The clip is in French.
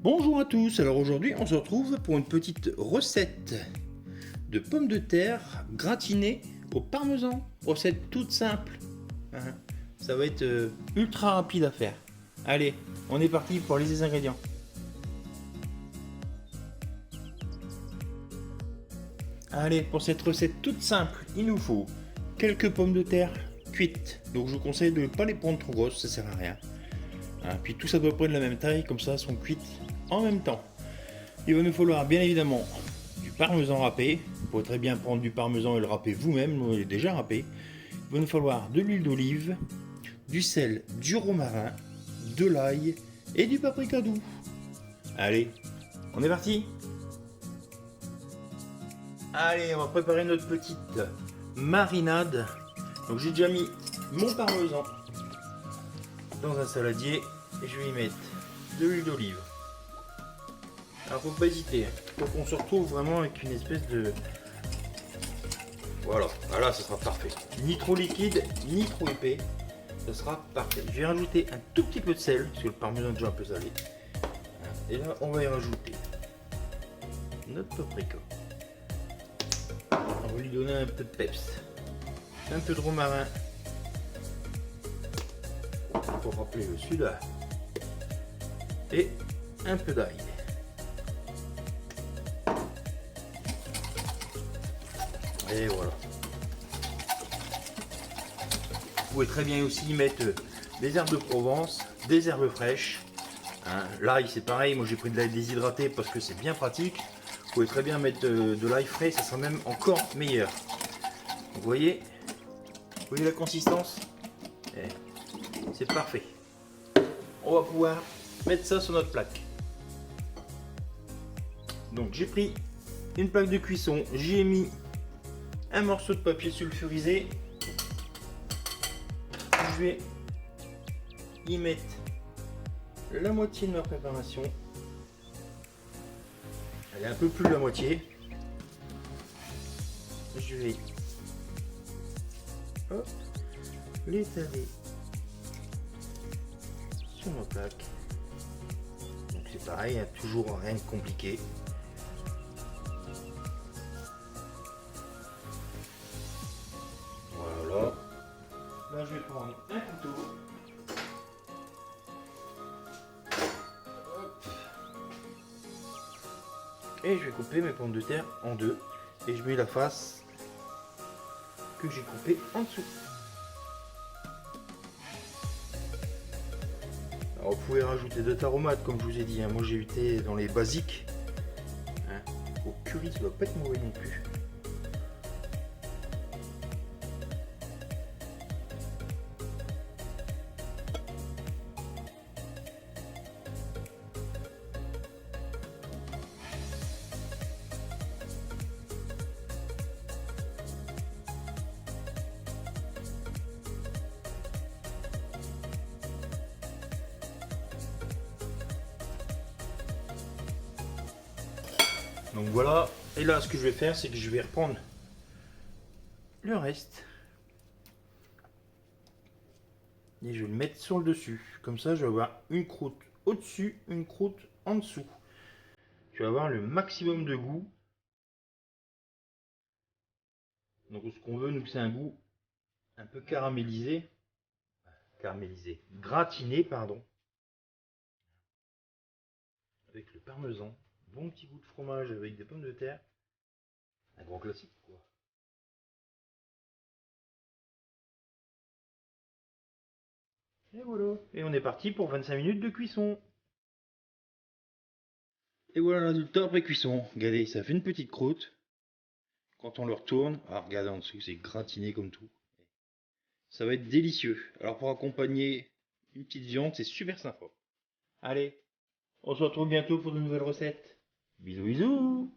Bonjour à tous, alors aujourd'hui on se retrouve pour une petite recette de pommes de terre gratinées au parmesan. Recette toute simple, hein. Ça va être ultra rapide à faire. Allez, on est parti pour les ingrédients. Allez, pour cette recette toute simple, il nous faut quelques pommes de terre cuites. Donc je vous conseille de ne pas les prendre trop grosses, ça sert à rien. Hein, puis tout ça doit être de la même taille, comme ça elles sont cuites en même temps. Il va nous falloir bien évidemment du parmesan râpé. Vous pouvez très bien prendre du parmesan et le râper vous-même, il est déjà râpé. Il va nous falloir de l'huile d'olive, du sel, du romarin, de l'ail et du paprika doux. Allez, on est parti. Allez, on va préparer notre petite marinade. Donc j'ai déjà mis mon parmesan dans un saladier et je vais y mettre de l'huile d'olive. Alors faut pas hésiter, faut qu'on se retrouve vraiment avec une espèce de... Voilà, ça sera parfait. Ni trop liquide, ni trop épais, ça sera parfait. Je vais rajouter un tout petit peu de sel, parce que le parmesan est déjà un peu salé. Et là, on va y rajouter notre paprika. On va lui donner un peu de peps. Un peu de romarin pour rappeler le sud. Et un peu d'ail. Et voilà. Vous pouvez très bien aussi mettre des herbes de Provence, des herbes fraîches. Hein, l'ail c'est pareil, moi j'ai pris de l'ail déshydraté parce que c'est bien pratique. Vous pouvez très bien mettre de l'ail frais, ça sera même encore meilleur. Vous voyez la consistance? C'est parfait. On va pouvoir mettre ça sur notre plaque. Donc j'ai pris une plaque de cuisson, j'y ai mis un morceau de papier sulfurisé. Je vais y mettre la moitié de ma préparation. Elle est un peu plus de la moitié. Je vais l'étaler sur ma plaque. Donc c'est pareil, hein, toujours rien de compliqué. Voilà. Là je vais prendre un couteau. Et je vais couper mes pommes de terre en deux. Et je mets la face que j'ai coupée en dessous. Alors vous pouvez rajouter d'autres aromates comme je vous ai dit. Hein. Moi j'ai été dans les basiques. Hein. Au curry ça doit pas être mauvais non plus. Donc voilà, et là ce que je vais faire c'est que je vais reprendre le reste et je vais le mettre sur le dessus. Comme ça je vais avoir une croûte au-dessus, une croûte en dessous. Je vais avoir le maximum de goût. Donc ce qu'on veut nous c'est un goût un peu caramélisé, gratiné pardon, avec le parmesan, bon petit goût de fromage avec des pommes de terre, un grand classique quoi. Et voilà, et on est parti pour 25 minutes de cuisson. Et voilà le résultat après cuisson. Regardez, ça fait une petite croûte. Quand on le retourne, alors regardez en dessous, c'est gratiné comme tout. Ça va être délicieux. Alors pour accompagner une petite viande, c'est super sympa. Allez, on se retrouve bientôt pour de nouvelles recettes. Bisous bisous.